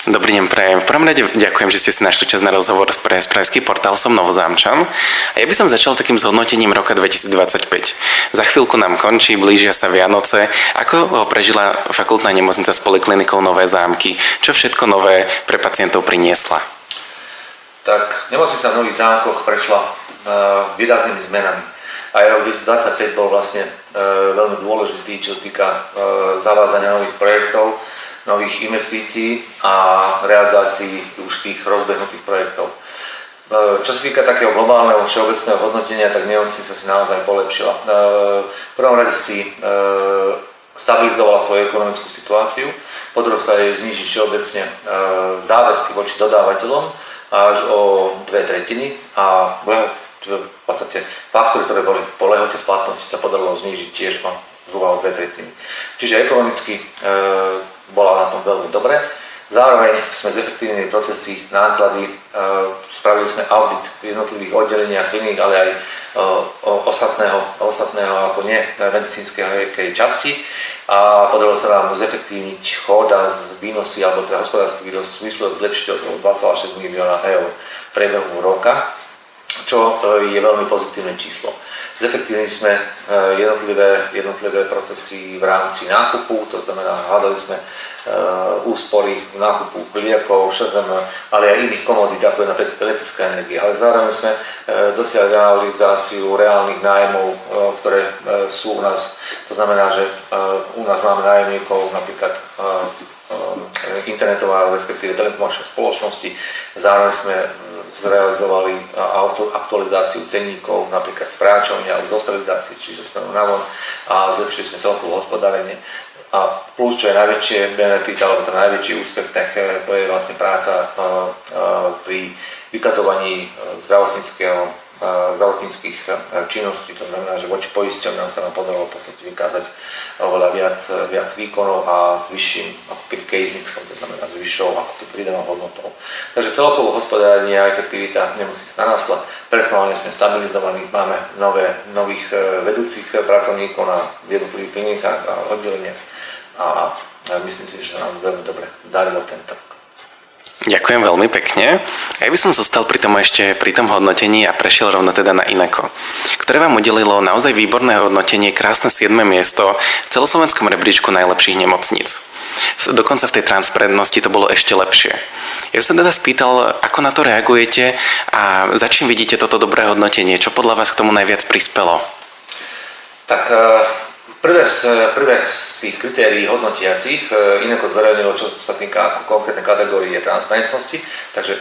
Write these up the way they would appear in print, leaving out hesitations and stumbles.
Dobrý deň, prajem. V prvom rade ďakujem, že ste si našli čas na rozhovor pre Spravodajský portál. Som Novozámčan a ja by som začal takým zhodnotením roka 2025. Za chvíľku nám končí, blížia sa Vianoce. Ako ho prežila fakultná nemocnica s poliklinikou Nové Zámky? Čo všetko nové pre pacientov priniesla? Tak nemocnica v Nových Zámkoch prešla výraznými zmenami. Aj rok 2025 bol vlastne veľmi dôležitý, čo týka zavádzania nových projektov, nových investícií a realizácií už tých rozbehnutých projektov. Čo sa týka takého globálneho všeobecného hodnotenia, tak nemocnica si naozaj polepšila. V prvom rade si stabilizovala svoju ekonomickú situáciu, podarilo sa jej znížiť všeobecne záväzky voči dodávateľom až o 2/3 a v podstate faktory, ktoré boli po lehote splatnosti, sa podarilo znížiť tiež zhruba o 2/3. Čiže ekonomicky bola na tom veľmi dobre. Zároveň sme zefektívnili procesy, náklady, spravili sme audit v jednotlivých oddeleniach kliník, ale aj ostatného ako nie medicínskej časti a podarilo sa nám zefektívniť chod a výnosy, alebo teda hospodársky výsledok zlepšiť o 2,6 milióna eur v priebehu roka, čo je veľmi pozitívne číslo. Zefektívnili sme jednotlivé procesy v rámci nákupu, to znamená, hľadali sme úspory v nákupu liekov, ŠZM, ale aj iných komodít, ako je napríklad elektrická energia. Ale zároveň sme dosiahli realizáciu reálnych nájmov, ktoré sú u nás. To znamená, že u nás máme nájomníkov, napríklad internetová, respektíve telekomunikačné spoločnosti. Zároveň sme zrealizovali aktualizáciu cenníkov, napríklad spráčovne alebo zostralizácii, čiže sme navon a zlepšili sme celkové hospodárenie. A plus, čo je najväčšie benefit, alebo ten najväčší úspech, tak to je vlastne práca pri vykazovaní zdravotníckych činností. To znamená, že voči poisťovňam sa nám podarilo v podstate vykázať oveľa viac výkonov a s vyšším ako keby case mixom, to znamená s vyššou ako keby pridanou hodnotou. Takže celkovo hospodárenie a efektivita nemocnice narastla. Personálne sme stabilizovaní, máme nových vedúcich pracovníkov na jednotlivých klinikách a oddeleniach a myslím si, že nám veľmi dobre darilo tento rok. Ďakujem veľmi pekne. Ja by som zostal pri tom hodnotení a prešiel rovno teda na Inako, ktoré vám udelilo naozaj výborné hodnotenie, krásne 7. miesto v celoslovenskom rebríčku najlepších nemocníc. Dokonca v tej transparentnosti to bolo ešte lepšie. Ja som teda spýtal, ako na to reagujete a za čím vidíte toto dobré hodnotenie? Čo podľa vás k tomu najviac prispelo? Tak prvé z tých kritérií hodnotiacich Inako zverejnilo, čo sa týka konkrétnej kategórie transparentnosti, takže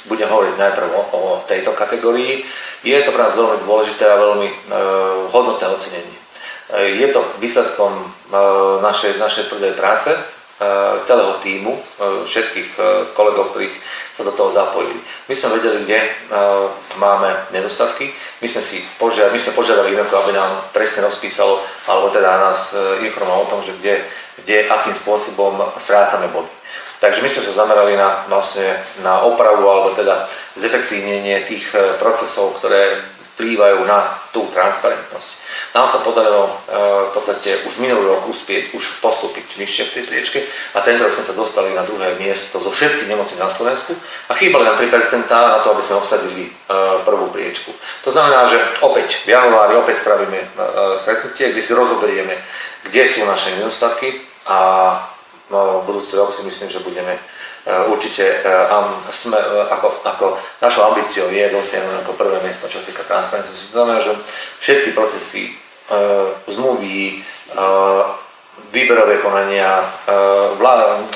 budem hovoriť najprv o tejto kategórii. Je to pre nás veľmi dôležité a veľmi hodnotné ocenenie. Je to výsledkom našej tvrdej práce, celého tímu, všetkých kolegov, ktorých sa do toho zapojili. My sme vedeli, kde máme nedostatky. My sme požiadali Inako, aby nám presne rozpísalo, alebo teda nás informovalo o tom, že kde akým spôsobom strácame body. Takže my sme sa zamerali na opravu, alebo teda zefektívnenie tých procesov, ktoré vplývajú na tú transparentnosť. Nám sa podarilo v podstate už minulý rok uspieť, už postúpiť vyššie v tej priečke a tento rok sme sa dostali na druhé miesto zo všetkých nemocníc na Slovensku a chýbali nám 3% na to, aby sme obsadili prvú priečku. To znamená, že opäť v januári spravíme stretnutie, kde si rozoberieme, kde sú naše nedostatky a budúci rok si myslím, že budeme určite ako našou ambíciou je dosiahnuť ako prvé miesto, čo týka transparentnosti. To znamená, že všetky procesy, zmluvy, výberové konania,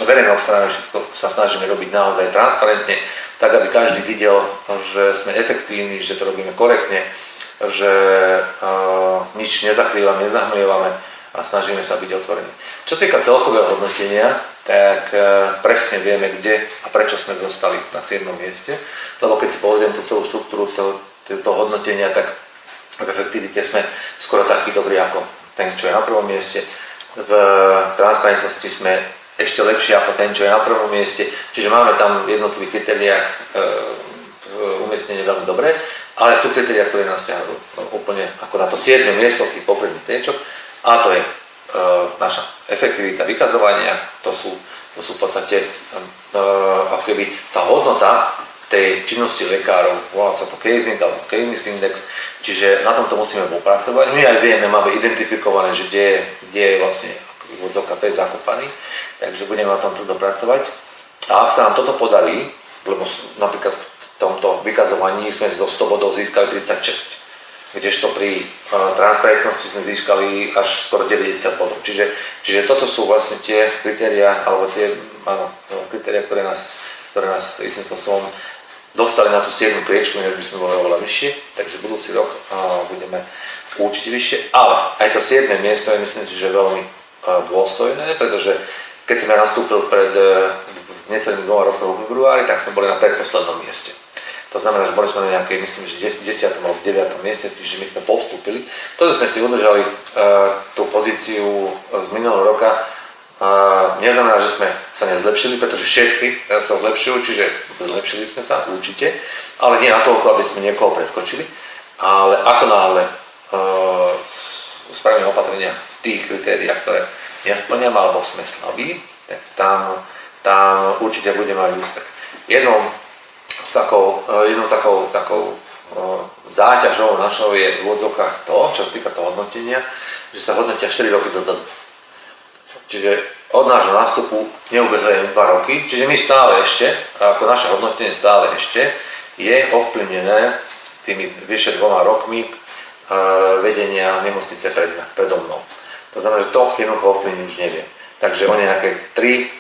verejné obstarávanie, všetko sa snažíme robiť naozaj transparentne, tak aby každý videl, že sme efektívni, že to robíme korektne, že nič nezakrývame, nezahmlievame a snažíme sa byť otvorení. Čo sa týka celkového hodnotenia, tak presne vieme, kde a prečo sme dostali na 7. mieste, lebo keď si pozriem tú celú štruktúru toho hodnotenia, tak v efektivite sme skoro taký dobrý ako ten, čo je na prvom mieste. V transparentnosti sme ešte lepšie ako ten, čo je na prvom mieste, čiže máme tam v jednotlivých kritériách umiestnenie veľmi dobré, ale sú kritériá, ktoré nás ťahajú úplne ako na to 7. miesto z tých popredných triečok, a to je naša efektivita vykazovania, to sú v podstate ako keby tá hodnota tej činnosti lekárov, volá sa to case mix alebo case mix index, čiže na tomto musíme popracovať. My aj vieme, máme identifikované, že kde je vlastne vodzovka pes zakopaný, takže budeme na tomto dopracovať. A ak sa nám toto podarí, lebo napríklad v tomto vykazovaní sme zo 100 bodov získali 36, kdežto pri transparentnosti sme získali až skoro 90 bodov. Čiže toto sú vlastne tie kritériá, alebo tie kritériá, ktoré nás istým spôsobom dostali na tú 7. priečku, než by sme boli oveľa vyššie, takže budúci rok budeme určite vyššie, ale aj to 7. miesto je, myslím si, že veľmi dôstojné, pretože keď som ja nastúpil pred necelými 2 rokmi v februári, tak sme boli na predposlednom mieste. To znamená, že boli sme na nejakej, myslím, že 10. alebo 9. mieste, čiže my sme postúpili. To, že sme si udržali tú pozíciu z minulého roka, neznamená, že sme sa nezlepšili, pretože všetci sa zlepšujú, čiže zlepšili sme sa určite, ale nie natoľko, aby sme niekoho preskočili, ale ako náhle spravíme opatrenia v tých kritériách, ktoré nesplňam alebo sme slabí, tak tam určite budeme mať úspech. Jednou takou záťažou našou je v úvodzovkách to, čo sa týka toho hodnotenia, že sa hodnotia 4 roky dozadu. Čiže od nášho nástupu neubehli 2 roky, čiže my stále ešte, ako naše hodnotenie stále ešte, je ovplyvnené tými vyše 2 rokmi vedenia nemocnice predo mnou. To znamená, že to jednoducho ovplyvniť už neviem. Takže o nejaké 3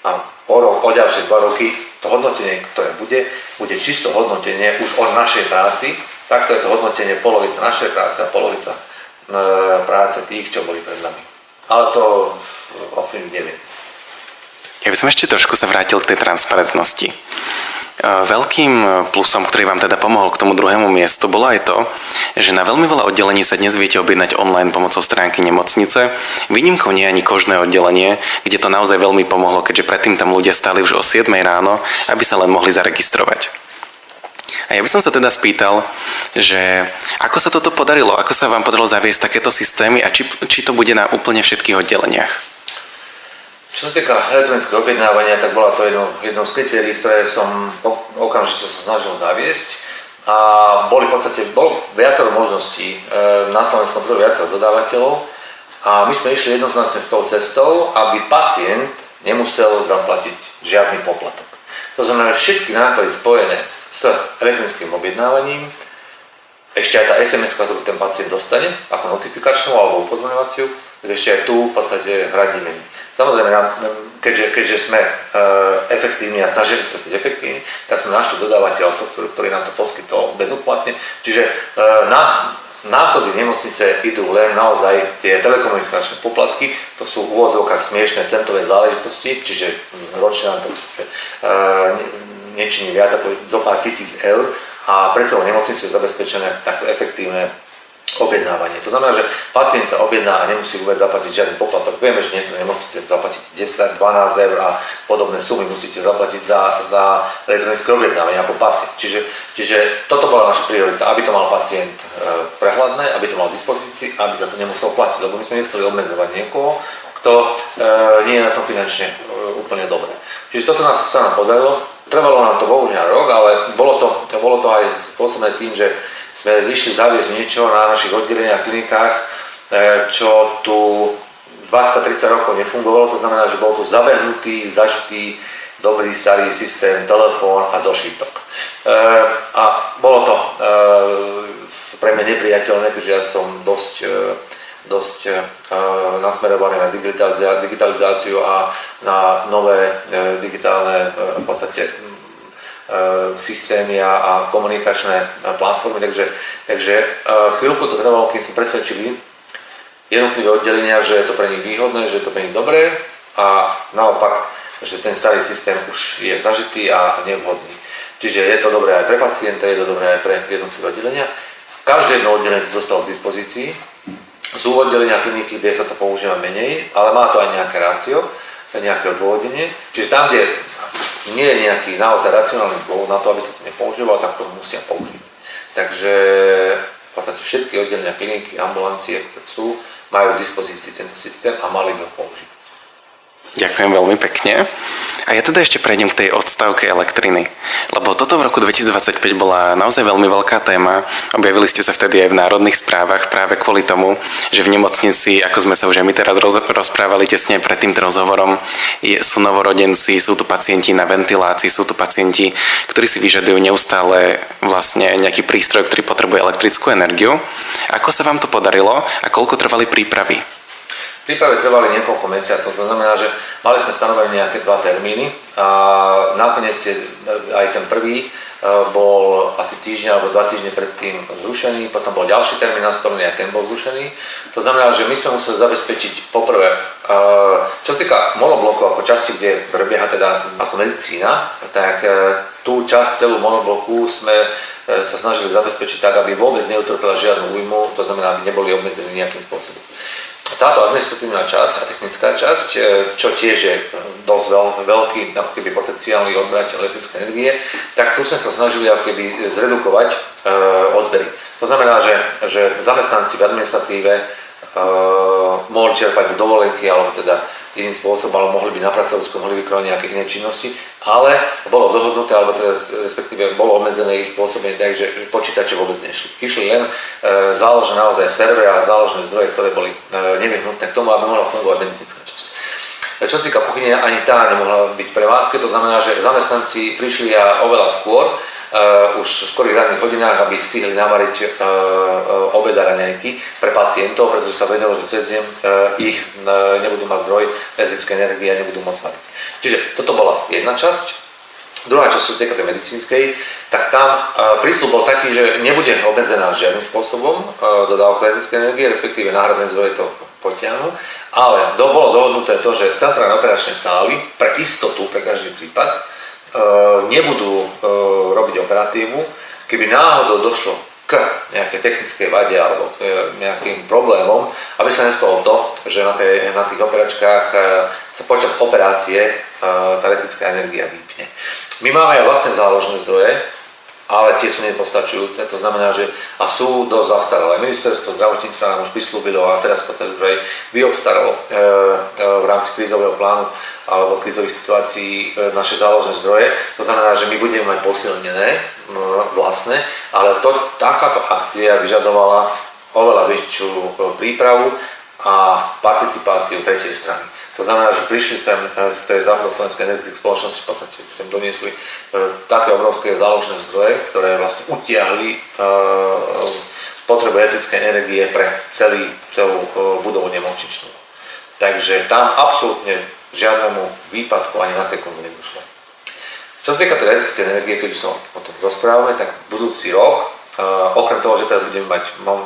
a o ďalšie 2 roky to hodnotenie, ktoré bude čisto hodnotenie už o našej práci, takto je to hodnotenie polovica našej práce a polovica práce tých, čo boli pred nami. Ale to ovplyvniť neviem. Ja by som ešte trošku sa vrátil k tej transparentnosti. Veľkým plusom, ktorý vám teda pomohol k tomu 2. miestu, bolo aj to, že na veľmi veľa oddelení sa dnes viete objednať online pomocou stránky nemocnice. Výnimkou nie je ani kožné oddelenie, kde to naozaj veľmi pomohlo, keďže predtým tam ľudia stáli už o 7 ráno, aby sa len mohli zaregistrovať. A ja by som sa teda spýtal, že ako sa toto podarilo, ako sa vám podarilo zaviesť takéto systémy a či to bude na úplne všetkých oddeleniach? Čo sa týka elektronického objednávania, tak bola to jednou z kritérií, ktoré som okamžite sa snažil zaviesť. A bolo viacero možností. Na Slovensku trvalo viacero dodávateľov a my sme išli jednoznačne s tou cestou, aby pacient nemusel zaplatiť žiadny poplatok. To znamená, že všetky náklady spojené s elektronickým objednávaním, ešte aj tá SMS, ktorú ten pacient dostane ako notifikačnú alebo upozorňovaciu, tak ešte aj tu v podstate hradíme my. Samozrejme, keďže sme efektívni a snažili sa byť efektívni, tak sme našli dodávateľa softveru, ktorý nám to poskytol bezúplatne. Čiže na náklady nemocnice idú len naozaj tie telekomunikačné poplatky, to sú v úvodzovkách smiešné centové záležitosti, čiže ročne nám to nečiní viac ako zo pár tisíc eur a pre celú nemocnicu je zabezpečené takto efektívne objednávanie. To znamená, že pacient sa objedná a nemusí vôbec zaplatiť žiadny poplatok. Vieme, že niektoré nemocnice zaplatiť 10, 12 eur a podobné sumy musíte zaplatiť za elektronické objednávanie ako pacient. Čiže toto bola naša priorita, aby to mal pacient prehľadné, aby to mal v dispozícii, aby za to nemusel platiť, lebo my sme nechceli obmedzovať niekoho, kto nie je na tom finančne úplne dobré. Čiže toto sa nám podarilo. Trvalo nám to bohužiaľ rok, ale bolo to aj spôsobené tým, že sme zišli zaviesť niečo na našich oddeleniach a klinikách, čo tu 20-30 rokov nefungovalo, to znamená, že bol tu zabehnutý, zažitý, dobrý starý systém, telefón a zošítok. A bolo to pre mňa nepriateľné, keďže ja som dosť nasmerovaný na digitalizáciu a na nové digitálne v podstate systémy a komunikačné platformy, takže chvíľku to trvalo, kým sme presvedčili jednotlivé oddelenia, že je to pre nich výhodné, že je to pre nich dobré a naopak, že ten starý systém už je zažitý a nevhodný. Čiže je to dobré aj pre pacienta, je to dobré aj pre jednotlivé oddelenia. Každé jedno oddelenie to dostalo k dispozícii. Sú oddelenia kliniky, kde sa to používa menej, ale má to aj nejaké rácio, nejaké odôvodnenie. Čiže tam, kde nie je nejaký naozaj racionálny dôvod na to, aby sa to nepoužívalo, tak to musia použiť. Takže v podstate všetky oddelenia kliniky, ambulancie, ktoré sú, majú k dispozícii tento systém a mali by ho použiť. Ďakujem veľmi pekne. A ja teda ešte prejdem k tej odstávke elektriny. Lebo toto v roku 2025 bola naozaj veľmi veľká téma. Objavili ste sa vtedy aj v národných správach práve kvôli tomu, že v nemocnici, ako sme sa už aj my teraz rozprávali tesne pred týmto rozhovorom, sú novorodenci, sú tu pacienti na ventilácii, sú tu pacienti, ktorí si vyžadujú neustále vlastne nejaký prístroj, ktorý potrebuje elektrickú energiu. Ako sa vám to podarilo a koľko trvali prípravy? Prípravy trvali niekoľko mesiacov, to znamená, že mali sme stanovené nejaké 2 termíny a nakoniec aj ten prvý bol asi týždeň alebo 2 týždne predtým zrušený, potom bol ďalší termín nastavený a ten bol zrušený. To znamená, že my sme museli zabezpečiť poprvé, čo sa týka monobloku ako časti, kde prebieha teda ako medicína, tak tú časť celú monobloku sme sa snažili zabezpečiť tak, aby vôbec neutrpela žiadnu újmu, to znamená, aby neboli obmedzení nejakým spôsobom. Táto administratívna časť a technická časť, čo tiež je dosť veľký ako keby potenciálny odberateľ elektrickej energie, tak tu sme sa snažili ako keby zredukovať odbery. To znamená, že zamestnanci v administratíve mohli čerpať dovolenky alebo teda iným spôsobom, alebo mohli byť na pracovisku, mohli vykonať nejaké iné činnosti, ale bolo dohodnuté, alebo teda respektíve bolo obmedzené ich pôsobenie tak, že počítače vôbec nešli. Išli len záložené naozaj servery a záložené zdroje, ktoré boli nevyhnutné k tomu, aby mohla fungovať medicínska časť. Čo sa týka kuchyne, ani tá nemohla byť v prevádzke, to znamená, že zamestnanci prišli a oveľa skôr, už v skorých ranných hodinách, aby stihli navariť obed a raňajky pre pacientov, pretože sa vedelo, že cez deň ich nebudú mať zdroj elektrickej energie a nebudú môcť variť. Čiže toto bola jedna časť. Druhá časť, čo sa týka tej medicínskej, tak tam prísľub bol taký, že nebude obmedzená žiadnym spôsobom dodávka elektrickej energie, respektíve náhradné zdroje to potiahnu, ale bolo dohodnuté to, že centrálne operačné sály pre istotu, pre každý prípad, nebudú robiť operatívu, keby náhodou došlo k nejakej technickej vade alebo nejakým problémom, aby sa nestalo to, že na tých operačkách sa počas operácie tá elektrická energia vypne. My máme aj vlastné záložné zdroje, ale tie sú nepostačujúce, to znamená, že a sú dosť zastaralé. Ministerstvo zdravotníctva nám už prislúbilo a teraz potom už aj vyobstaralo v rámci krízového plánu alebo krízových situácií naše záložné zdroje. To znamená, že my budeme mať posilnené vlastné, ale takáto akcia vyžadovala oveľa väčšiu prípravu a participáciu tretej strany. To znamená, že prišli sem z tej západoslovenskej energetickej spoločnosti, v podstate sem doniesli také obrovské záložné zdroje, ktoré vlastne utiahli potrebu elektrickej energie pre celú budovu nemocničnú. Takže tam absolútne žiadnemu výpadku ani na sekundu nedošlo. Čo sa týka tej elektrickej energie, keď som o tom rozprávame, tak budúci rok, okrem toho, že teda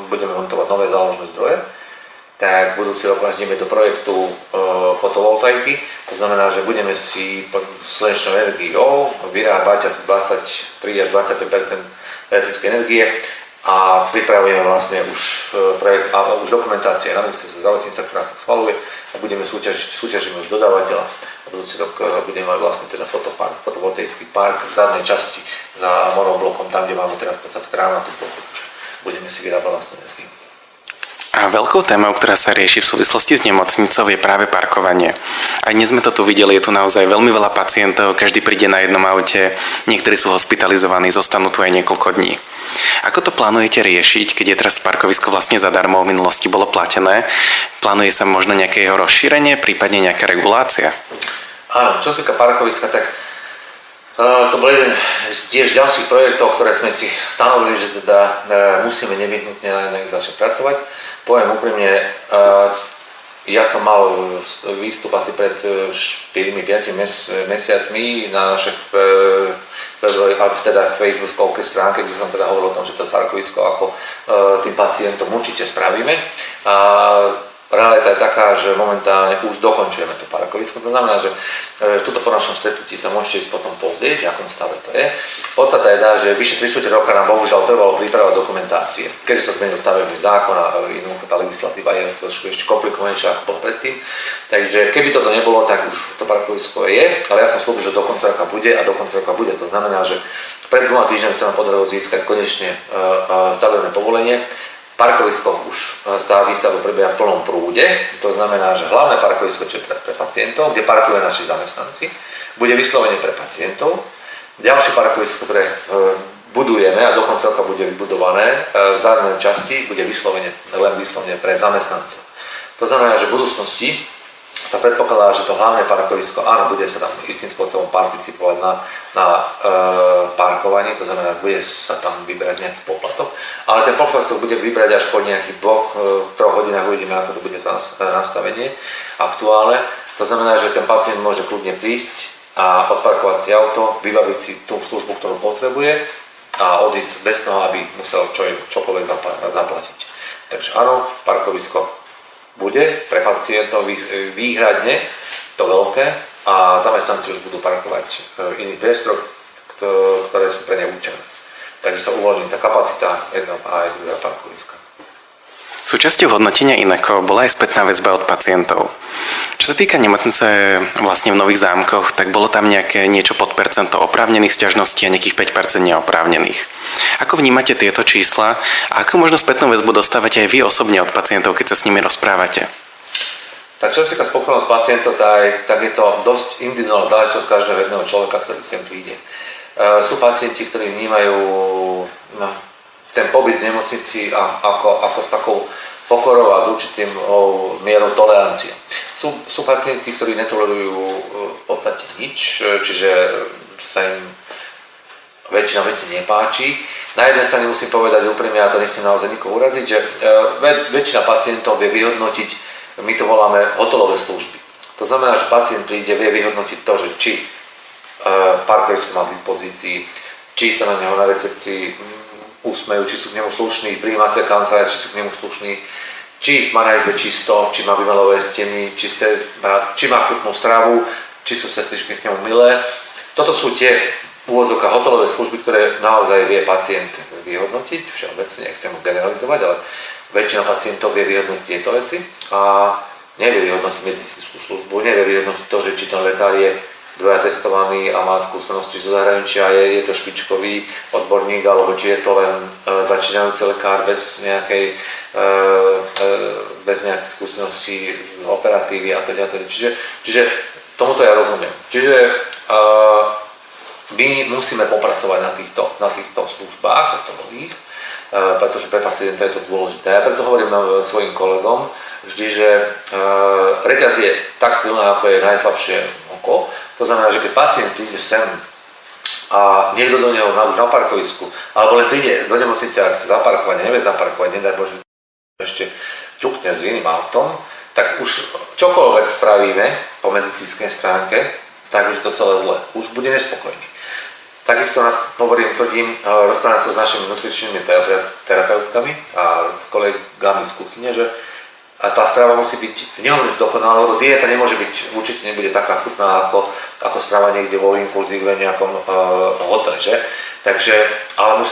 budeme montovať nové záložné zdroje, tak budúci rok ideme do projektu fotovoltaiky. To znamená, že budeme si slnečnou energiou vyrábať asi 23 až 25 elektrickej energie a pripravujeme vlastne už projekt a už dokumentácia na ministerstve zdravotníctva, ktorá sa schvaľuje a súťažíme už dodávateľa. A budúci rok budeme mať vlastne teda fotovoltaický park v zadnej časti za monoblokom, tam, kde máme teraz v podstate trávnatú plochu. Budeme si vyrábať vlastnú energiu. A veľkou témou, ktorá sa rieši v súvislosti s nemocnicou, je práve parkovanie. Aj dnes sme to tu videli, je tu naozaj veľmi veľa pacientov, každý príde na jednom aute, niektorí sú hospitalizovaní, zostanú tu aj niekoľko dní. Ako to plánujete riešiť, keď je teraz parkovisko vlastne zadarmo, v minulosti bolo platené? Plánuje sa možno nejaké jeho rozšírenie, prípadne nejaká regulácia? Áno, čo sa týka parkoviska, tak to bol jeden z tiež ďalších projektov, ktoré sme si stanovili, že teda musíme nevyhnutne na nich začať pracovať. Poviem úprimne, ja som mal výstup asi pred 4-5 mesiacmi na našej facebookovej stránke, kde som teda hovoril o tom, že to parkovisko ako tým pacientom určite spravíme. A je taká, že momentálne už dokončujeme to parkovisko. To znamená, že tuto po našom stretnutí sa môžete ísť potom pozrieť, v akom stave to je. Podstata je tá, že vyše 3/4 roka nám bohužiaľ trvalo príprava dokumentácie. Keďže sa zmenil stavebný zákon a tá legislatíva je trošku ešte komplikovanejšia ako bolo predtým. Takže keby toto nebolo, tak už to parkovisko je, ale ja som slúbil, že do konca roka bude a do konca roka bude. To znamená, že pred 2 týždňami sa nám podarilo získať konečne stavebné povolenie. Parkovisko už výstavba prebieha v plnom prúde, to znamená, že hlavné parkovisko, čo je teraz pre pacientov, kde parkujú naši zamestnanci, bude vyslovene pre pacientov. Ďalšie parkovisko, ktoré budujeme a do konca roka bude vybudované v zároveň časti, bude len vyslovene pre zamestnancov. To znamená, že v budúcnosti sa predpokladá, že to hlavné parkovisko, áno, bude sa tam istým spôsobom participovať na parkovaní, to znamená, bude sa tam vyberať nejaký poplatok, ale ten poplatok bude vybrať až po nejakých 2-3 hodinách, uvidíme, ako to bude nastavenie aktuálne. To znamená, že ten pacient môže kľudne prísť a odparkovať si auto, vybaviť si tú službu, ktorú potrebuje a odísť bez toho, aby musel čokoľvek zaplatiť. Takže áno, parkovisko bude pre pacientov výhradne to veľké a zamestnanci už budú parkovať iný priestor, ktoré sú pre ne určené. Takže sa uvoľní tá kapacita jedného a aj druhého parkoviska. Súčasťou hodnotenia Ineko bola aj spätná väzba od pacientov. Čo sa týka nemocnice vlastne v Nových Zámkoch, tak bolo tam niečo pod percento oprávnených sťažností a nejakých 5% neoprávnených. Ako vnímate tieto čísla a akú možno spätnú väzbu dostávate aj vy osobne od pacientov, keď sa s nimi rozprávate? Tak čo sa týka spokojnosť pacientov, tak je to dosť individuálna záležitosť každého jedného človeka, ktorý sem príde. Sú pacienti, ktorí vnímajú ten pobyt v nemocnici ako s takou pokorou a s určitým mierou tolerancie. Sú pacienti, ktorí netolerujú v podstate nič, čiže sa im väčšina vecí nepáči. Na jednej strane musím povedať úprimne, a to nechcem naozaj nikoho uraziť, že väčšina pacientov vie vyhodnotiť, my to voláme hotelové služby. To znamená, že pacient príde, vie vyhodnotiť to, že či parkovisko má k dispozícii, či sa na neho na recepcii usmejú, či sú k nemu slušní, prijímacie kancelárie, či sú k nemu slušní, či má na izbe čisto, či má vymelové steny, či má chutnú stravu, či sú sestričky k nemu milé. Toto sú tie úvodzovka hotelové služby, ktoré naozaj vie pacient vyhodnotiť, všeobecne nechcem generalizovať, ale väčšina pacientov vie vyhodnotiť tieto veci a nevie vyhodnotiť medicínsku službu, nevie vyhodnotiť to, že či ten lekár je dvojatestovaný a má skúsenosti zo zahraničia, je to špičkový odborník, alebo či je to len začínajúci lekár bez nejakej skúsenosti z operatívy a teda. Čiže tomuto ja rozumiem. Čiže my musíme popracovať na týchto službách hotelových, pretože pre pacienta je to dôležité. Ja preto hovorím svojim kolegom vždy, že reťaz je tak silná, ako je najslabšie oko. To znamená, že keď pacient príde sem a niekto do neho už na parkovisku, alebo len príde do nemocnice a chce zaparkovať, nevie zaparkovať, nedaj Bože, ešte ťukne s iným autom, tak už čokoľvek spravíme po medicínskej stránke, tak už je to celé zle. Už bude nespokojný. Takisto tvrdím, rozprávam sa s našimi nutričnými terapeutkami a s kolegami z kuchyne, že a tá strava musí byť nehovorím dokonalá, lebo dieta nemôže byť, určite nebude taká chutná ako strava niekde vo Impulzi v nejakom hoteli, že? Takže, ale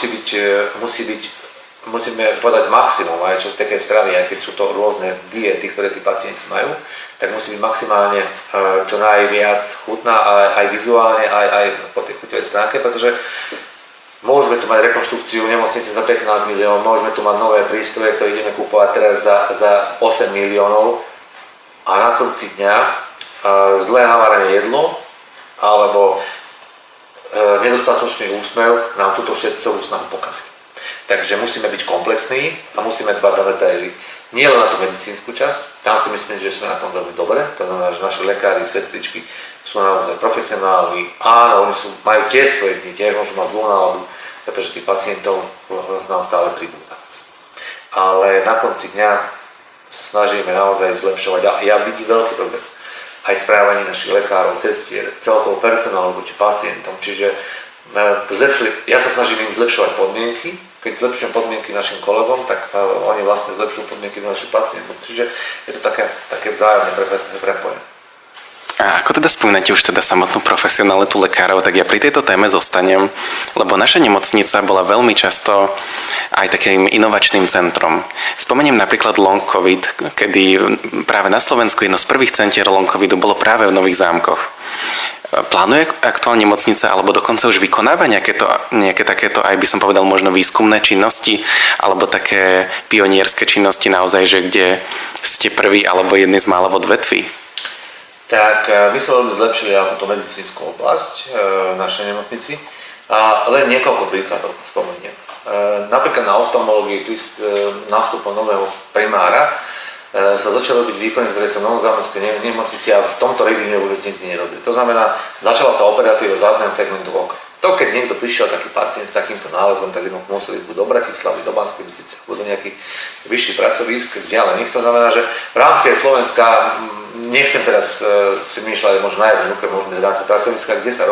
musíme povedať maximum, aj čo také stravy, aj keď sú to rôzne diety, ktoré tí pacienti majú, tak musí byť maximálne čo najviac chutná, aj vizuálne, aj po tej chuťovej stránke, pretože môžeme tu mať rekonštrukciu nemocnice za 15 miliónov, môžeme tu mať nové prístroje, ktoré ideme kúpovať teraz za 8 miliónov a na konci dňa zlé navarené jedlo alebo nedostatočný úsmev nám túto celú snahu pokazí. Takže musíme byť komplexní a musíme dbať na detaily. Nie len na tú medicínsku časť, tam si myslím, že sme na tom veľmi dobre, to znamená, že naši lekári, sestričky sú naozaj profesionálni, áno, oni majú tiež svoje dni, tiež môžu mať zlú náladu, pretože tých pacientov nám stále pribúda. Ale na konci dňa sa snažíme naozaj zlepšovať a ja vidím veľký progres. Aj správanie našich lekárov, sestier, celkovo personálu voči pacientom, čiže ja sa snažím im zlepšovať podmienky, keď zlepšujem podmienky našim kolegom, tak oni vlastne zlepšujú podmienky našich pacientov. Čiže je to také vzájomne prepojené. A ako teda spomínate už teda samotnú profesionalitu lekárov, tak ja pri tejto téme zostanem, lebo naša nemocnica bola veľmi často aj takým inovačným centrom. Spomeniem napríklad long covid, kedy práve na Slovensku jedno z prvých centier long covidu bolo práve v Nových Zámkoch. Plánuje aktuálne nemocnica alebo dokonca už vykonáva nejaké takéto, aj by som povedal, možno výskumné činnosti alebo také pionierské činnosti naozaj, že kde ste prvý alebo jedný z mála v odvetví? Tak my sme veľmi zlepšili tú medicínsku oblasť v našej nemocnici a len niekoľko príkladov spomeniem. Napríklad na oftalmológii nástupom nového primára sa začali robiť výkony, ktoré sa v Novozámorskej nemocnici a v tomto regióne vôbec nikdy nerobili. To znamená, začala sa operatíva zadného segmentu oka. To, keď niekto prišiel taký pacient s takýmto nálezom, tak jednoducho museli ísť do Bratislavy, do Banskej Bystrice, do nejakých vyšších pracovísk vzdialených. To znamená, že v rámci Slovenska, nechcem teraz si myšľať, možno najjednoduché môžeme zrátiť pracoviska, kde sa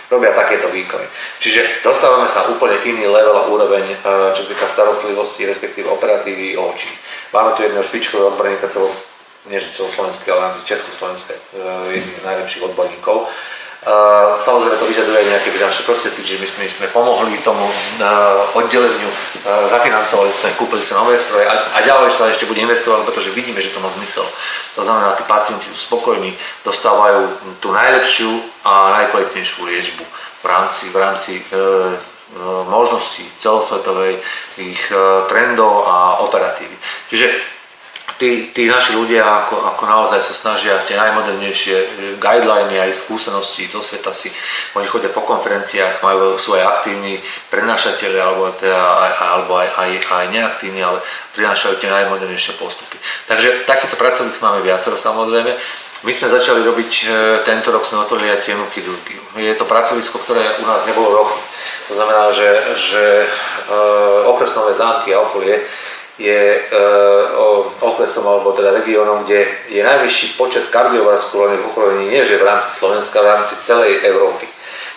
robia takéto výkony. Čiže dostávame sa úplne iný level a úroveň, čo týka starostlivosti, respektíve operatívy očí. Máme tu jedného špičkového odborníka, nie že celoslovenského, ale československého, jedných z najlepších odborníkov. Samozrejme to vyžaduje nejaké finančné prostriedky, čiže my sme pomohli tomu oddeleniu, zafinancovali sme, kúpili sa nové stroje a ďalej sa ešte bude investovať, pretože vidíme, že to má zmysel. To znamená, tí pacienti sú spokojní, dostávajú tú najlepšiu a najkvalitnejšiu liečbu v rámci možností celosvetovej, ich trendov a operatívy. Čiže tí naši ľudia ako naozaj sa snažia tie najmodernejšie guideliny aj skúsenosti zo sveta oni chodia po konferenciách, sú aj aktívni prednášatelia alebo aj neaktívni, ale prinášajú tie najmodernejšie postupy. Takže takýchto pracovník máme viacero samozrejme. My sme začali robiť, tento rok sme otvorili aj cievnu chirurgiu. Je to pracovisko, ktoré u nás nebolo roky. To znamená, že okres Nové Zámky a okolie je okresom alebo teda regiónom, kde je najvyšší počet kardiovaskulárnych ochorení, nie že v rámci Slovenska, v rámci celej Európy.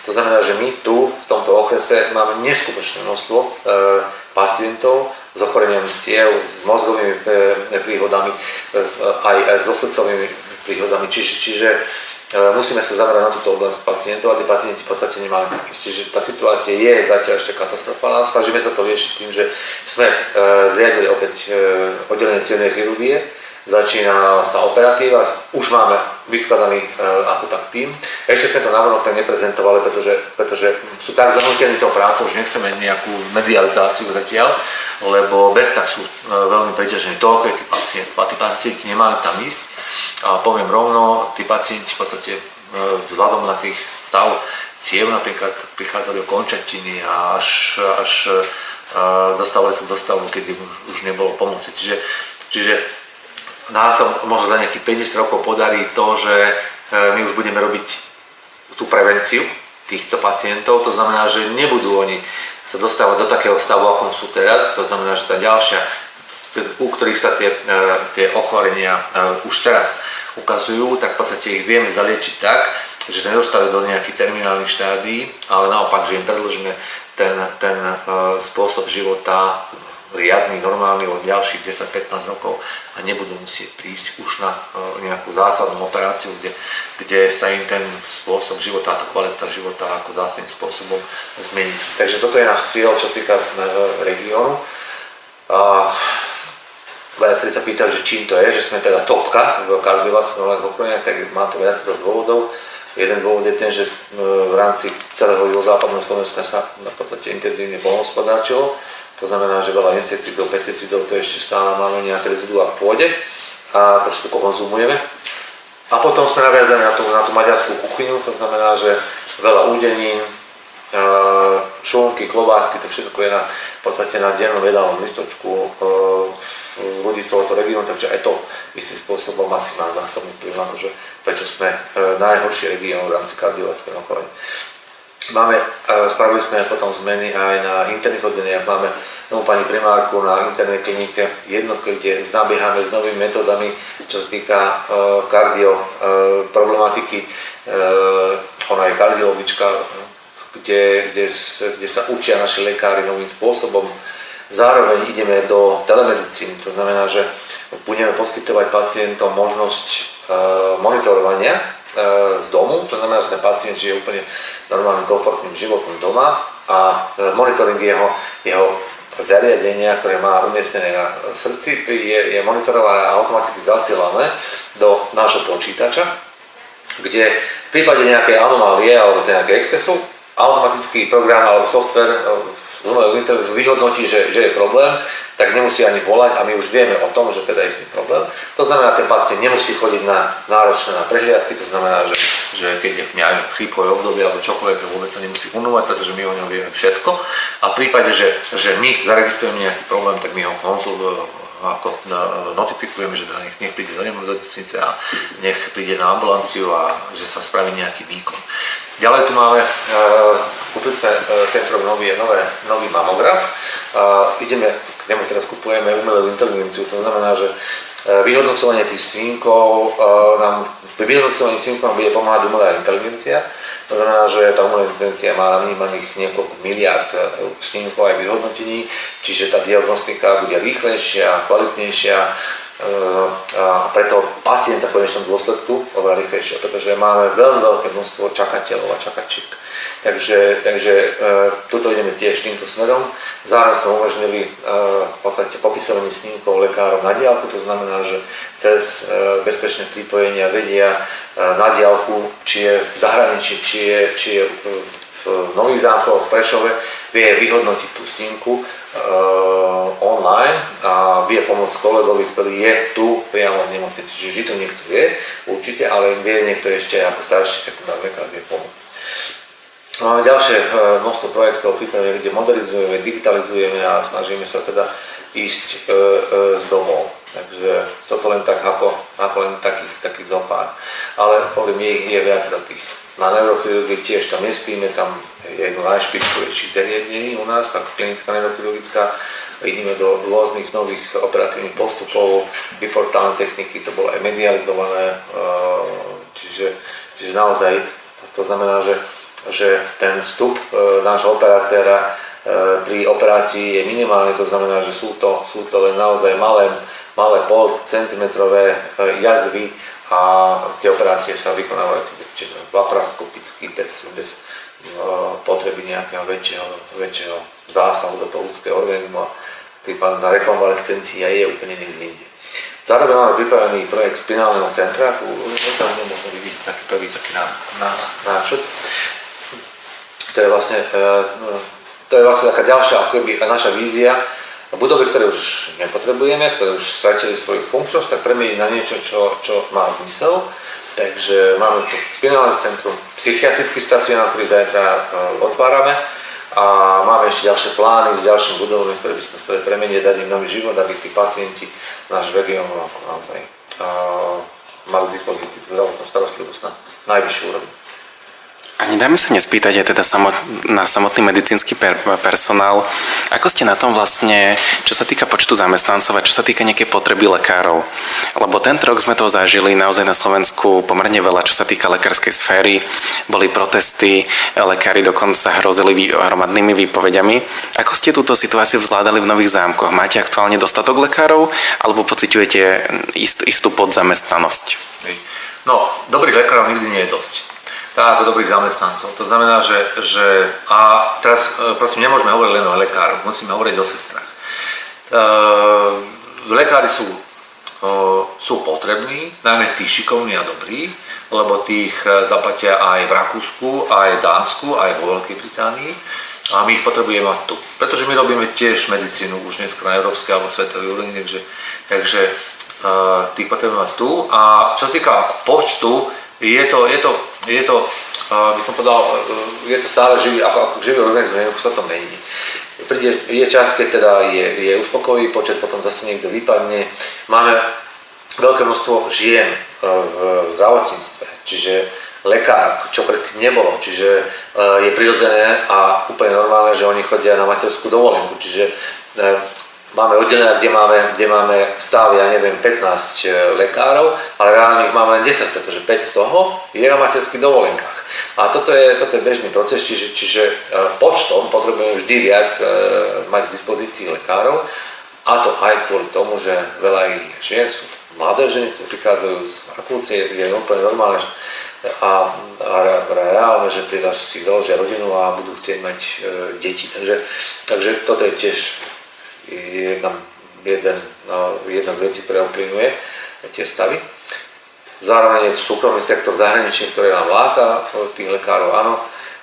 To znamená, že my tu v tomto okrese máme neskutočné množstvo pacientov s ochoreniami ciev, s mozgovými príhodami, aj s srdcovými príhodami. Čiže musíme sa zamerať na túto oblasť pacientov a tí pacienti v podstate nemali tak. Čiže tá situácia je zatiaľ ešte katastrofálna. Snažíme sa to riešiť tým, že sme zriadili opäť oddelenie cievnej chirurgie, začína sa operatíva, už máme vyskladaný ako tak tým. Ešte sme to navonok tak neprezentovali, pretože sú tak zahnutení tou prácou, že nechceme nejakú medializáciu zatiaľ, lebo bez tak sú veľmi preťažení. Toľko je tých pacientov a tí pacienti nemali tam ísť. A poviem rovno, tí pacienti v podstate vzhľadom na tých stav ciev napríklad prichádzali o končatiny a až dostávali sa do stavu, kedy už nebolo pomoci. Čiže nás sa možno za nejakých 50 rokov podarí to, že my už budeme robiť tú prevenciu týchto pacientov, to znamená, že nebudú oni sa dostávať do takého stavu, akom sú teraz, to znamená, že tá ďalšia, u ktorých sa tie ochorenia už teraz ukazujú, tak v podstate ich vieme zaliečiť tak, že nedostali do nejakých terminálnych štádií, ale naopak, že im predĺžime ten spôsob života riadny, normálny od ďalších 10-15 rokov a nebudú musieť prísť už na nejakú zásadnú operáciu, kde sa im ten spôsob života, tá kvalita života ako zásadným spôsobom zmení. Takže toto je náš cieľ, čo týka regiónu. Viacerí sa pýtajú, že čím to je, že sme teda topka v kardiovaskulárnych ochoreniach, tak má to viacero dôvodov. Jeden dôvod je ten, že v rámci celého juhozápadného Slovenska sa v podstate intenzívne poľnohospodárčilo. To znamená, že veľa insekticídov, pesticídov, to ešte stále máme nejaké reziduá v pôde a to všetko konzumujeme. A potom sme naviazali na tú maďarskú kuchyňu, to znamená, že veľa údenín, šunky, klobásky, to všetko je v podstate na dennom jedálnom listočku ľudí z tohoto regiónu, takže aj to istým spôsobom asi má zásadný vplyv na to, že prečo sme najhorší región v rámci kardiovaskulárnych ochorení. Spravili sme potom zmeny aj na interných oddeleniach. Máme novú pani primárku na internej klinike jednotke, kde nabiehame s novými metódami, čo sa týka kardio problematiky. Ona je kardiologička, kde sa učia naši lekári novým spôsobom Zároveň ideme do telemedicíny, to znamená, že budeme poskytovať pacientom možnosť monitorovania z domu, to znamená, že ten pacient žije úplne normálnym, komfortným životom doma a monitoring jeho zariadenia, ktoré má umiestnené na srdci, je monitorované a automaticky zasielané do nášho počítača, kde v prípade nejakej anomálie alebo nejakého excesu automatický program alebo software vyhodnotí, že je problém, tak nemusí ani volať a my už vieme o tom, že teda je s tým problém. To znamená, že ten pacient nemusí chodiť náročné na prehliadky, to znamená, že keď je chrípkové obdobie alebo čokoľvek, to vôbec sa nemusí unúvať, pretože my o ňom vieme všetko. A v prípade, že my zaregistrujeme nejaký problém, tak my ho ako notifikujeme, že nech príde do nemocnice a nech príde na ambulanciu a že sa spraví nejaký výkon. Ďalej tu máme, kúpili sme tento rok nový mamograf. Ideme, k nemu teraz kupujeme umelú inteligenciu, to znamená, že vyhodnocovanie tých snímkov pri vyhodnocovaní snímkov nám bude pomáhať umelá inteligencia. To znamená, že tá umelá inteligencia má navnímaných niekoľko miliárd snímkov aj vyhodnotení, čiže tá diagnostika bude rýchlejšia, kvalitnejšia a preto pacienta v konečnom dôsledku oveľa rýchlejšia, pretože máme veľmi veľké množstvo čakateľov a čakačiek. Takže tuto ideme tiež týmto smerom. Zároveň sme umožnili v podstate popisovanie snímkov lekárov na diaľku, to znamená, že cez bezpečné pripojenia vedia na diaľku, či je v zahraničí, či je v Nových Zámkoch, v Prešove, vie vyhodnotiť tú snímku online a vie pomôcť kolegovi, ktorý je tu priamo v nemocnici. Čiže vždy to niekto vie, určite, ale vie niekto ešte ako starší sekundárny lekár vie pomôcť. Máme ďalšie množstvo projektov, kde modernizujeme, digitalizujeme a snažíme sa teda ísť z domov. Takže toto len tak ako len taký zopár. Ale hovorím, je viac tých. Na neurochirurgii tiež tam nespíme, tam je jedno najšpičkovejších zariadení u nás, tak klinická neurochirurgická. Ideme do rôznych nových operatívnych postupov, biportálne techniky, to bolo aj medializované, čiže naozaj to znamená, že ten vstup nášho operatéra pri operácii je minimálny, to znamená, že sú to len naozaj malé polcentimetrové jazvy a tie operácie sa vykonávajú laparoskopicky bez potreby nejakého väčšieho zásahu do toho ľudského organizmu a prípadne na rekonvalescencii je úplne niekde inde. Zároveň máme pripravený projekt spinálneho centra, tu možno vidieť taký prvý náčrt. To je vlastne taká ďalšia akoby naša vízia. Budovy, ktoré už nepotrebujeme, ktoré už stratili svoju funkčnosť, tak premeniť na niečo, čo má zmysel. Takže máme tu spinálne centrum, psychiatrický stacionár, ktorý zajtra otvárame a máme ešte ďalšie plány s ďalšími budovami, ktoré by sme chceli premeniť, dať im nový život, aby tí pacienti náš región naozaj mali k dispozícii zdravotnú starostlivosť na najvyššiu úrovni. A nedáme sa nespýtať aj teda na samotný medicínsky personál. Ako ste na tom vlastne, čo sa týka počtu zamestnancov a čo sa týka nejakej potreby lekárov? Lebo tento rok sme to zažili naozaj na Slovensku pomerne veľa, čo sa týka lekárskej sféry. Boli protesty, lekári dokonca hrozili hromadnými výpovediami. Ako ste túto situáciu zvládali v Nových Zámkoch? Máte aktuálne dostatok lekárov alebo pociťujete istú podzamestnanosť? No, dobrých lekárov nikdy nie je dosť. Tak ako dobrých zamestnancov. To znamená, že a teraz prosím, nemôžeme hovoriť len o lekároch, musíme hovoriť o sestrách. Lekári sú potrební, najmä tí šikovní a dobrí, lebo tých zaplatia aj v Rakúsku, aj v Dánsku, aj vo Veľkej Británii a my ich potrebujeme mať tu. Pretože my robíme tiež medicínu už dnes na európskej alebo svetovej úrovni, takže tých potrebujeme mať tu. A čo sa týka počtu, je to, by som povedal, je to stále živý organizmus, ako sa to mení. Je čas, keď teda je uspokojivý počet, potom zase niekto vypadne. Máme veľké množstvo žien v zdravotníctve, čiže lekár, čo predtým nebolo, čiže je prirodzené a úplne normálne, že oni chodia na materskú dovolenku, čiže máme oddelenia, kde máme stav, ja neviem, 15 lekárov, ale reálne ich máme len 10, pretože 5 z toho je na materských dovolenkách. A toto je bežný proces, čiže počtom potrebujeme vždy viac mať k dispozícii lekárov, a to aj kvôli tomu, že veľa ich žien sú mladé ženy, ktoré prichádzajú z fakulty, je úplne normálne a reálne, že teda si založia rodinu a budú chcieť mať deti. Takže toto je tiež jedna z vecí, ktorá uplynuje tie stavy. Zároveň je tu súkromný sektor zahraničný, ktorý nám láka tých lekárov, áno,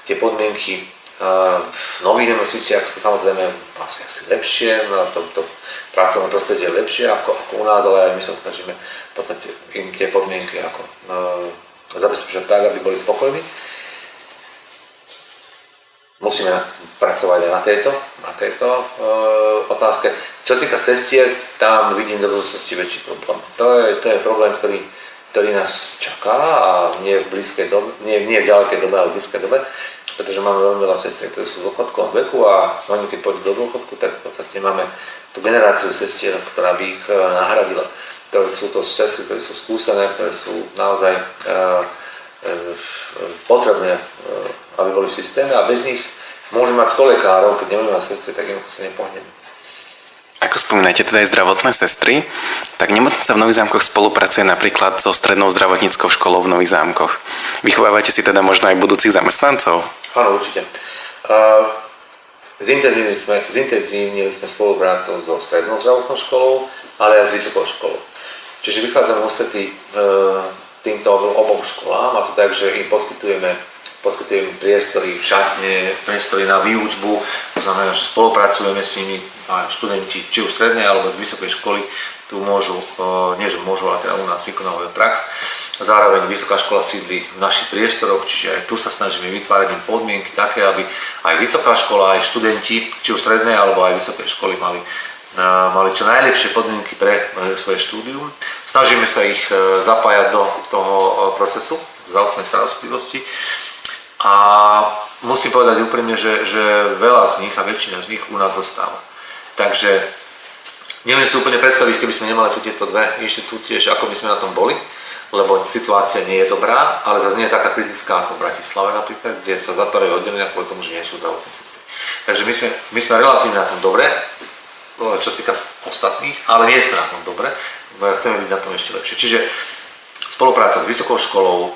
tie podmienky v nových nemocniciach sú samozrejme asi lepšie, to pracovné prostredie je lepšie ako u nás, ale aj my sa snažíme v podstate im tie podmienky ako zabezpečiť tak, aby boli spokojní. Musíme pracovať aj na tejto otázke. Čo týka sestier, tam vidím do budúcnosti väčší problém. To je problém, ktorý nás čaká a nie v ďalekej dobe, ale v blízkej dobe, pretože máme veľmi veľa sestier, ktoré sú v dôchodkovom veku a oni keď pôjdu do dôchodku, tak v podstate máme tú generáciu sestier, ktorá by ich nahradila. Sú to sestry, ktoré sú skúsené, ktoré sú naozaj potrebné, aby boli v systéme a bez nich môžeme mať 100 lekárov, keď nebudeme mať sestry, tak jednoducho sa nepohneme. Ako spomínate teda aj zdravotné sestry, tak nemocnica v Nových Zámkoch spolupracuje napríklad so strednou zdravotníckou školou v Nových Zámkoch. Vychovávate si teda možno aj budúcich zamestnancov? Áno, určite. Zintenzívnili sme spoluprácu so strednou zdravotnou školou, ale aj s vysokou školou. Čiže vychádzame ústretí týmto obom školám, a to tak, že im poskytujeme priestory, šatne, priestory na výučbu, to znamená, že spolupracujeme s nimi a študenti, či už strednej alebo vysokej školy, tu môžu, nie že môžu, ale teda u nás vykonávajú prax. Zároveň vysoká škola sídli v našich priestoroch, čiže aj tu sa snažíme vytvárať im podmienky také, aby aj vysoká škola, aj študenti, či už strednej alebo aj vysokej školy mali čo najlepšie podmienky pre svoje štúdium. Snažíme sa ich zapájať do toho procesu zdravotnej starostlivosti a musím povedať úprimne, že veľa z nich a väčšina z nich u nás zostáva. Takže neviem si úplne predstaviť, keby sme nemali tu tieto dve inštitúcie, že ako by sme na tom boli, lebo situácia nie je dobrá, ale zase nie je taká kritická ako v Bratislave napríklad, kde sa zatvárajú oddelenia kvôli tomu, že nie sú zdravotné sestry. Takže my sme relatívne na tom dobre, čo sa týka ostatných, ale nie sme na tom dobre, chceme byť na tom ešte lepšie. Čiže spolupráca s vysokou školou,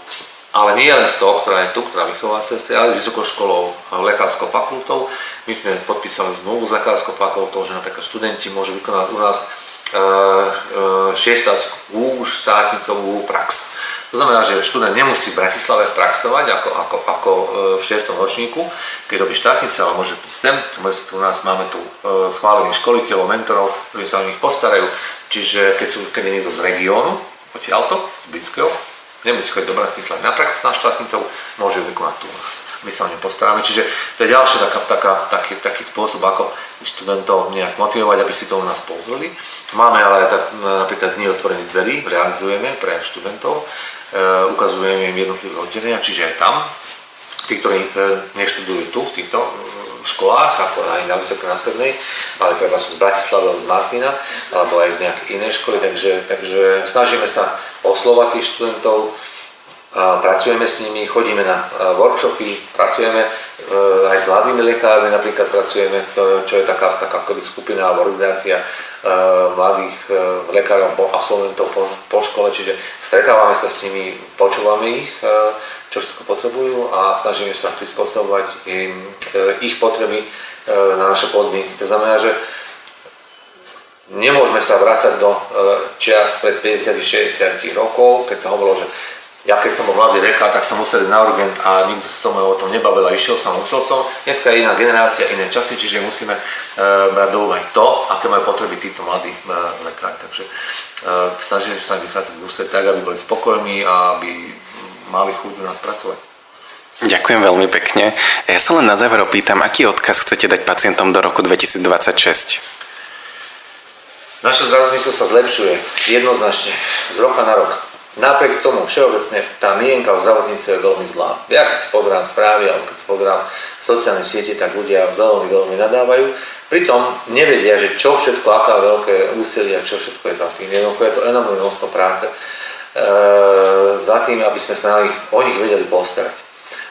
ale nie len s tou, ktorá je tu, ktorá vychová sestry, ale s vysokou školou, lekárskou fakultou. My sme podpísali zmluvu s lekárskou fakultou, že napríklad študenti môžu vykonať u nás šiestackú štátnicovú prax. To znamená, že študent nemusí v Bratislave praxovať ako v 6. ročníku, keď robí štátnice, ale môže prísť sem. U nás máme tu schválených školiteľov, mentorov, ktorí sa o nich postarajú. Čiže keď je niekto z regiónu, odtiaľto, z blízkeho, nemusí chodiť do Bratislavy na prax na štátnicov, môže ju vykonať tu u nás. My sa o ňu postaráme. Čiže to je ďalší taký spôsob, ako študentov nejak motivovať, aby si to u nás pozreli. Máme ale aj napríklad dni otvorených dverí, realizujeme pre študentov, ukazujeme im jednotlivé oddelenia, čiže aj tam, tí, ktorí neštudujú tu, v týchto školách, ako aj na vysokej, na strednej, ale treba sú z Bratislavy, z Martina, alebo aj z nejakej inej školy, takže snažíme sa oslovať tých študentov, pracujeme s nimi, chodíme na workshopy, pracujeme aj s mladými lekármi, napríklad pracujeme, čo je taká skupina alebo organizácia mladých lekárov, absolventov po škole, čiže stretávame sa s nimi, počúvame ich, čo všetko potrebujú a snažíme sa prispôsobovať ich potreby na naše podmienky. To znamená, že nemôžeme sa vrácať do čias pred 50-60 rokov, keď sa hovorilo, že ja keď som bol mladý lekár, tak som musel ísť na urgent a nikto sa so mnou o tom nebavil a išiel som, učil som. Dneska je iná generácia, iné časy, čiže musíme brať do úvahy to, aké majú potreby títo mladí lekári. Takže snažíme sa vychádzať v ústretí tak, aby boli spokojní a aby mali chuť u nás pracovať. Ďakujem veľmi pekne. Ja sa len na záver opýtam, aký odkaz chcete dať pacientom do roku 2026? Naše zdravotníctvo sa zlepšuje jednoznačne z roka na rok. Napriek tomu všeobecne tá mienka o zdravotníctve je veľmi zlá. Ja keď si pozerám správy alebo keď si pozerám sociálne siete, tak ľudia veľmi nadávajú Pritom nevedia, že čo všetko, aká veľké úsilie, čo všetko je za tým. Jednoducho je to enormné množstvo práce za tým, aby sme sa o nich vedeli postarať.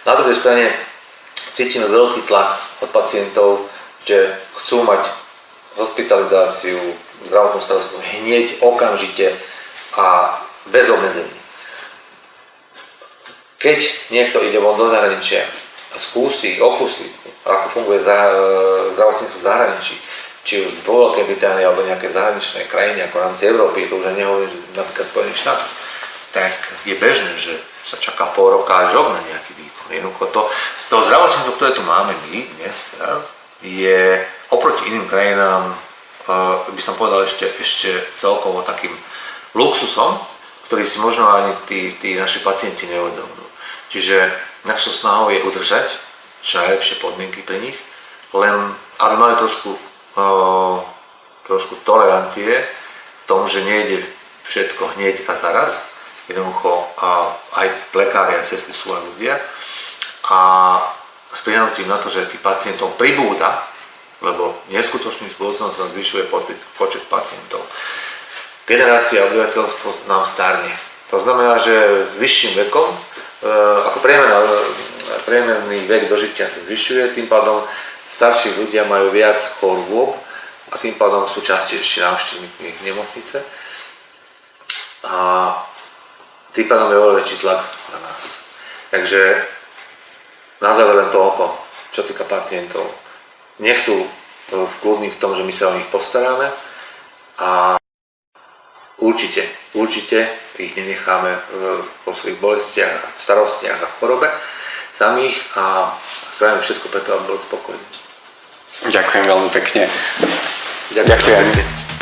Na druhej strane cítime veľký tlak od pacientov, že chcú mať hospitalizáciu, zdravotnú starostlivosť hneď, okamžite a bez obmedzení. Keď niekto ide von do zahraničia a okusí, ako funguje zdravotníctvo v zahraničí, či už vo Veľkej Británii alebo nejaké zahraničné krajiny ako v rámci Európy, to už nehovorím napríklad Spojených štátoch, tak je bežné, že sa čaká pol roka až rok na nejaký výkon. Jednoducho to zdravotníctvo, ktoré tu máme my dnes teraz, je oproti iným krajinám, by som povedal ešte celkovo takým luxusom, ktorý si možno ani tí naši pacienti neuvedomujú. Čiže našou snahou je udržať čo najlepšie podmienky pre nich, len aby mali trošku tolerancie v tom, že nejde všetko hneď a zaraz. Jednoducho aj lekári a sestry sú aj ľudia. A s prihľadnutím na to, že tých pacientov pribúda, lebo neskutočným spôsobom sa zvyšuje počet pacientov. Generácia obyvateľstva nám starne. To znamená, že s vyšším vekom, ako priemerný vek dožitia sa zvyšuje, tým pádom starší ľudia majú viac chorôb a tým pádom sú častejšie návštevníkmi nemocnice. A tým pádom je veľa väčší tlak na nás. Takže na záver len toľko, čo týka pacientov. Nech sú kľudní v tom, že my sa o nich postaráme a určite ich nenecháme po svojich bolestiach, starostiach a chorobe samých a spravíme všetko preto, aby bol spokojný. Ďakujem veľmi pekne. Ďakujem.